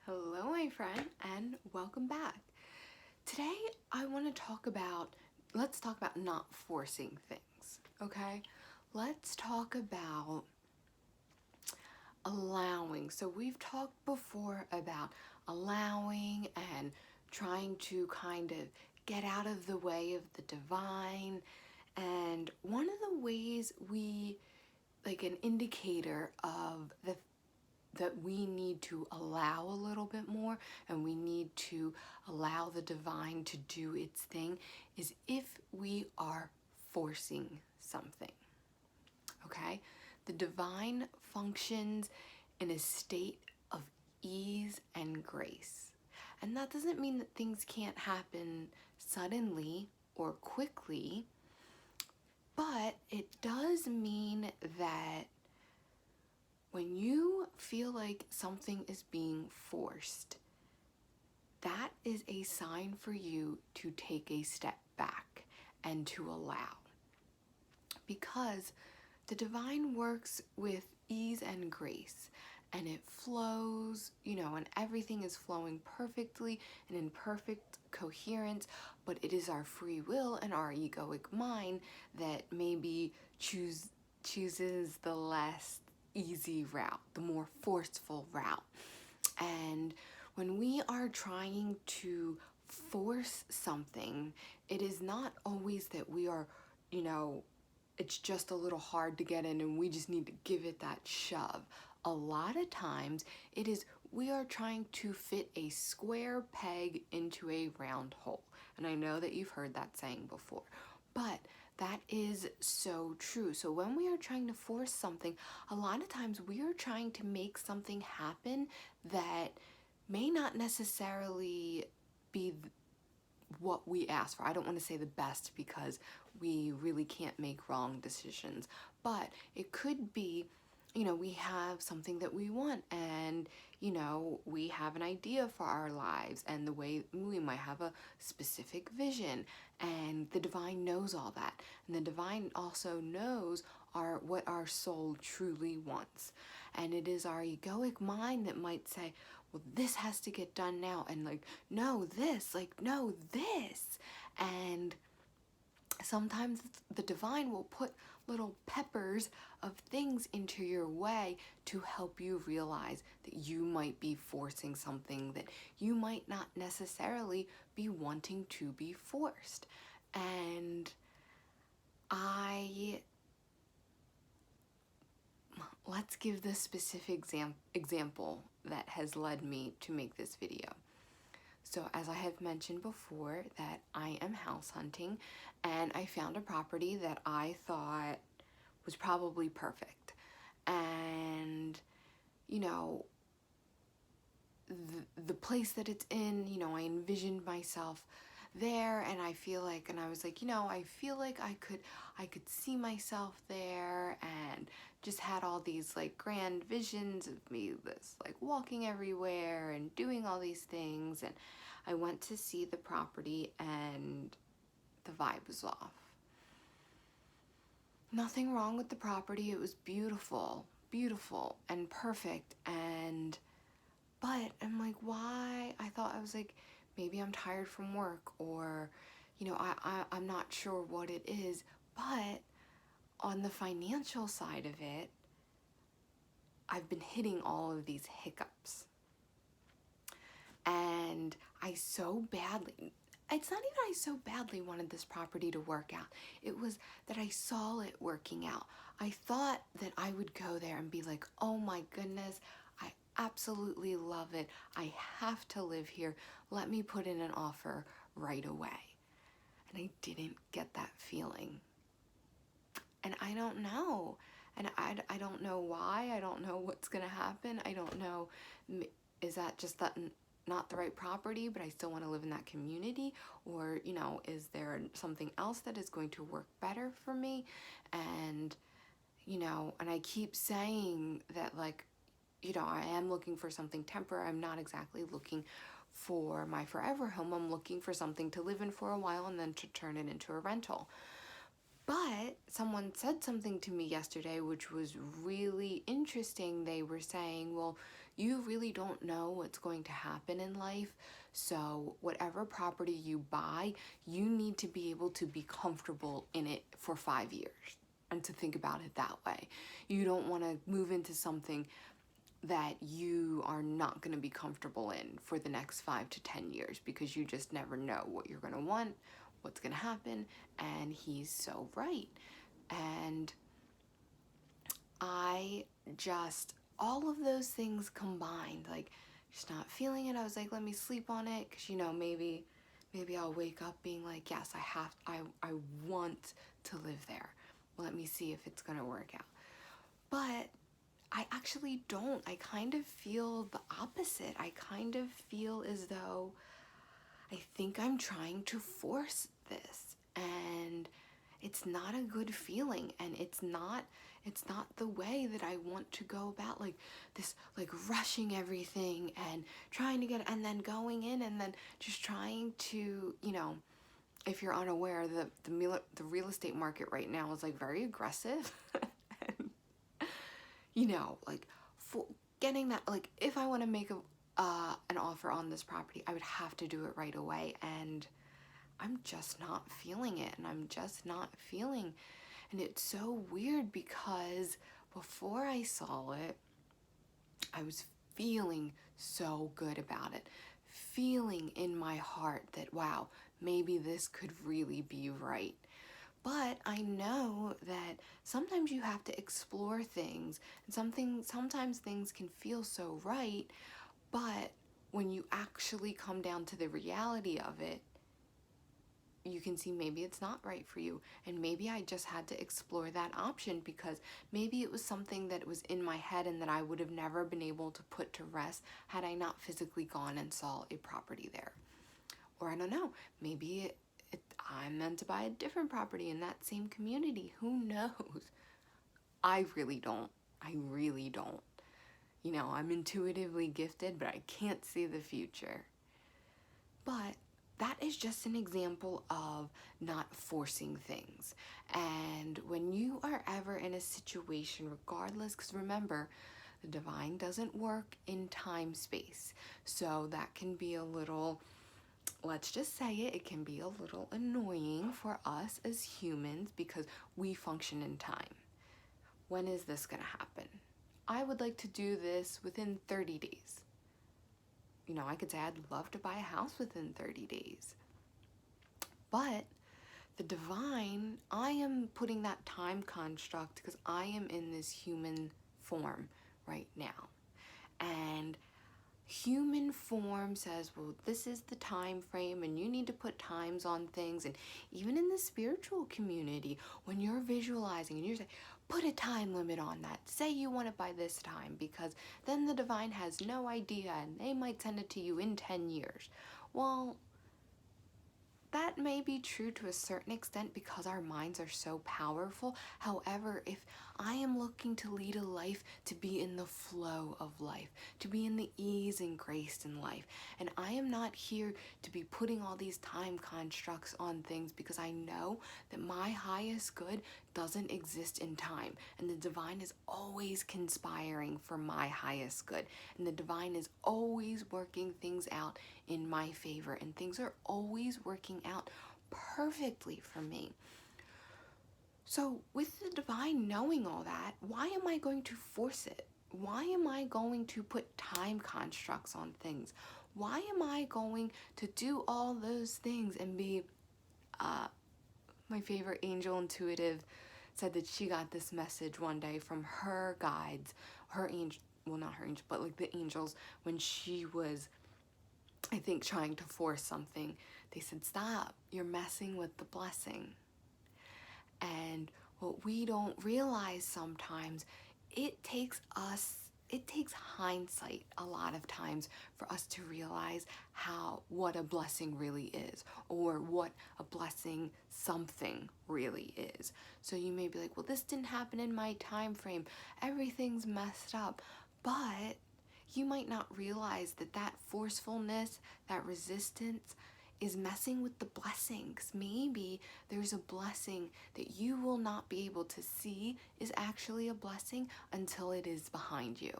Hello, my friend, and welcome back. Today, I want to let's talk about not forcing things, okay? Let's talk about allowing. So, we've talked before about allowing and trying to kind of get out of the way of the divine. And one of the ways an indicator of that we need to allow a little bit more and we need to allow the divine to do its thing is if we are forcing something. Okay? The divine functions in a state of ease and grace. And that doesn't mean that things can't happen suddenly or quickly, but it does mean that when you feel like something is being forced, that is a sign for you to take a step back and to allow. Because the divine works with ease and grace, and it flows, and everything is flowing perfectly and in perfect coherence, but it is our free will and our egoic mind that maybe chooses the less easy route, the more forceful route. And when we are trying to force something, it is not always that we are, it's just a little hard to get in and we just need to give it that shove. A lot of times it is we are trying to fit a square peg into a round hole. And I know that you've heard that saying before, but that is so true. So when we are trying to force something, a lot of times we are trying to make something happen that may not necessarily be what we ask for. I don't want to say the best because we really can't make wrong decisions, but it could be, we have something that we want and, we have an idea for our lives and the way we might have a specific vision, and the divine knows all that. And the divine also knows what our soul truly wants. And it is our egoic mind that might say, well, this has to get done now, and no, this, no, this. And sometimes the divine will put little peppers of things into your way to help you realize that you might be forcing something that you might not necessarily be wanting to be forced. And let's give this specific example that has led me to make this video. So as I have mentioned before, that I am house hunting, and I found a property that I thought was probably perfect. And, the place that it's in, I envisioned myself there, and I was like, I feel like I could see myself there, and just had all these grand visions of me walking everywhere and doing all these things. And I went to see the property and the vibe was off. Nothing wrong with the property. It was beautiful and perfect. But I'm like, why? I was like, maybe I'm tired from work, or, I'm not sure what it is. But on the financial side of it, I've been hitting all of these hiccups. And it's not even I so badly wanted this property to work out. It was that I saw it working out. I thought that I would go there and be like, oh my goodness, I absolutely love it. I have to live here. Let me put in an offer right away. And I didn't get that feeling. And I don't know. And I don't know why. I don't know what's going to happen. I don't know, is that just not the right property, but I still want to live in that community? Or, is there something else that is going to work better for me? And, and I keep saying that, I am looking for something temporary. I'm not exactly looking for my forever home. I'm looking for something to live in for a while and then to turn it into a rental. But someone said something to me yesterday which was really interesting. They were saying, well, you really don't know what's going to happen in life. So whatever property you buy, you need to be able to be comfortable in it for 5 years, and to think about it that way. You don't want to move into something that you are not going to be comfortable in for the next 5 to 10 years, because you just never know what you're going to want, what's going to happen. And he's so right. And I just, all of those things combined, like just not feeling it. I was like, let me sleep on it, because maybe I'll wake up being like, yes, I want to live there. Let me see if it's going to work out. But I actually don't. I kind of feel the opposite. I kind of feel as though I think I'm trying to force this, and it's not a good feeling, and it's not the way that I want to go about, like this, like rushing everything and trying to get, and then going in and then just trying to, if you're unaware, the real estate market right now is like very aggressive. And, like for getting that, like if I want to make an offer on this property, I would have to do it right away, and I'm just not feeling it, and I'm just not feeling. And it's so weird, because before I saw it, I was feeling so good about it, feeling in my heart that, wow, maybe this could really be right. But I know that sometimes you have to explore things, and sometimes things can feel so right, but when you actually come down to the reality of it, you can see maybe it's not right for you. And maybe I just had to explore that option, because maybe it was something that was in my head and that I would have never been able to put to rest had I not physically gone and saw a property there. Or I don't know, maybe I'm meant to buy a different property in that same community. Who knows? I really don't. I'm intuitively gifted, but I can't see the future. But that is just an example of not forcing things. And when you are ever in a situation, regardless, because remember, the divine doesn't work in time space. So that can be a little, let's just say it can be a little annoying for us as humans, because we function in time. When is this going to happen? I would like to do this within 30 days. I could say I'd love to buy a house within 30 days. But the divine, I am putting that time construct because I am in this human form right now. And human form says, well, this is the time frame, and you need to put times on things. And even in the spiritual community, when you're visualizing and you're saying, put a time limit on that. Say you want it by this time, because then the divine has no idea and they might send it to you in 10 years. Well, that may be true to a certain extent because our minds are so powerful. However, if I am looking to lead a life to be in the flow of life, to be in the ease and grace in life, and I am not here to be putting all these time constructs on things, because I know that my highest good doesn't exist in time, and the divine is always conspiring for my highest good, and the divine is always working things out in my favor, and things are always working out perfectly for me. So with the divine knowing all that, why am I going to force it? Why am I going to put time constructs on things? Why am I going to do all those things and be, my favorite angel intuitive said that she got this message one day from her guides, her angel, well, not her angel, but like the angels, when she was, I think, trying to force something. They said, stop, you're messing with the blessing. And what we don't realize sometimes, it takes hindsight a lot of times for us to realize what a blessing really is, or what a blessing something really is. So you may be like, well, this didn't happen in my time frame, everything's messed up. But you might not realize that forcefulness, that resistance, is messing with the blessings. Maybe there's a blessing that you will not be able to see is actually a blessing until it is behind you.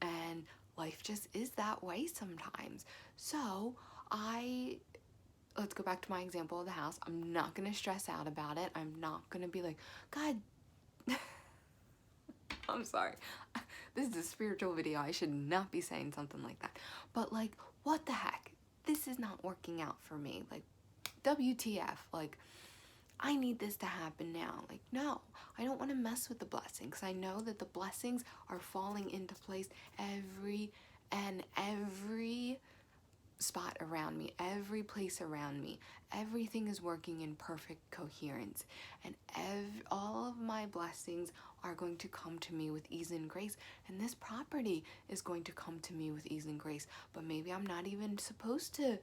And life just is that way sometimes. So let's go back to my example of the house. I'm not going to stress out about it. I'm not going to be like, God, I'm sorry. This is a spiritual video. I should not be saying something like that. But like, what the heck? This is not working out for me. Like, WTF? Like, I need this to happen now. Like, no, I don't want to mess with the blessings. I know that the blessings are falling into place every spot around me, every place around me. Everything is working in perfect coherence. And all of my blessings are going to come to me with ease and grace. And this property is going to come to me with ease and grace. But maybe I'm not even supposed to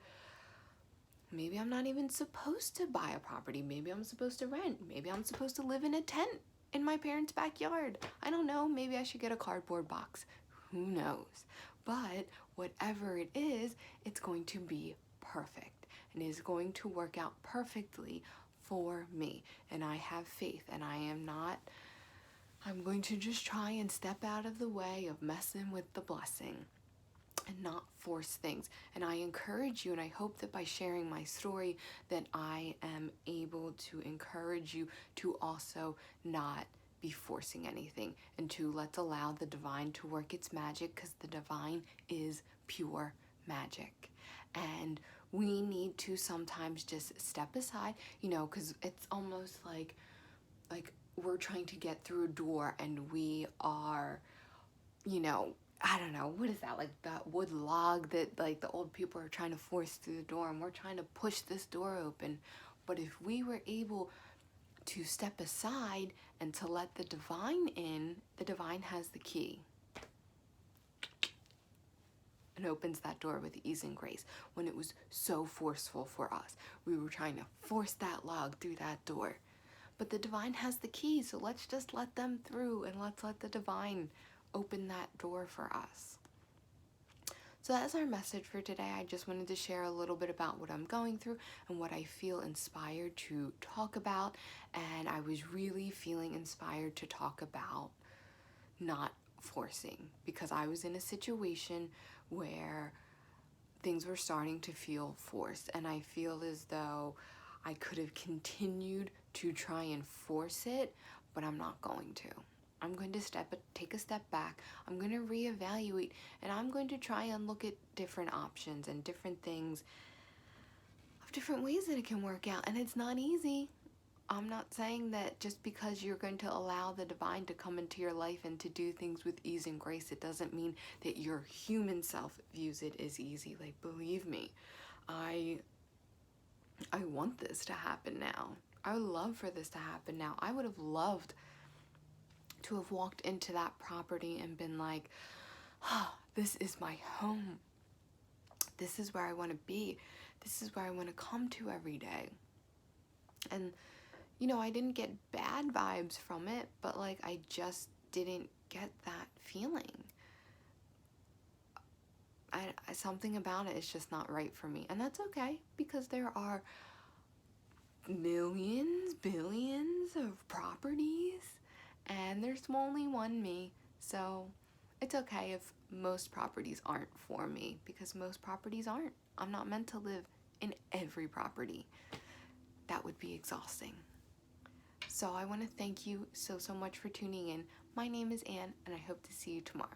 buy a property. Maybe I'm supposed to rent. Maybe I'm supposed to live in a tent in my parents' backyard. I don't know. Maybe I should get a cardboard box. Who knows? But whatever it is, it's going to be perfect and is going to work out perfectly for me. And I have faith, and I'm going to just try and step out of the way of messing with the blessing and not force things. And I encourage you, and I hope that by sharing my story that I am able to encourage you to also not be forcing anything, and to let's allow the divine to work its magic, because the divine is pure magic. And we need to sometimes just step aside, because it's almost like we're trying to get through a door and we are, I don't know, what is that, like that wood log that like the old people are trying to force through the door, and we're trying to push this door open. But if we were able to step aside and to let the divine in, the divine has the key and opens that door with ease and grace. When it was so forceful for us, we were trying to force that log through that door. But the divine has the key, so let's just let them through, and let's let the divine open that door for us. So that's our message for today. I just wanted to share a little bit about what I'm going through and what I feel inspired to talk about. And I was really feeling inspired to talk about not forcing, because I was in a situation where things were starting to feel forced, and I feel as though I could have continued to try and force it, but I'm not going to. I'm going to take a step back. I'm going to reevaluate, and I'm going to try and look at different options and different things of different ways that it can work out. And it's not easy. I'm not saying that just because you're going to allow the divine to come into your life and to do things with ease and grace, it doesn't mean that your human self views it as easy. Like, believe me, I want this to happen now. I would love for this to happen now. I would have loved to have walked into that property and been like, this is my home. This is where I want to be. This is where I want to come to every day. And, I didn't get bad vibes from it, but like, I just didn't get that feeling. Something about it is just not right for me. And that's okay, because there are millions, billions of properties, and there's only one me. So it's okay if most properties aren't for me, because most properties aren't. I'm not meant to live in every property. That would be exhausting. So I want to thank you so much for tuning in. My name is Anne, and I hope to see you tomorrow.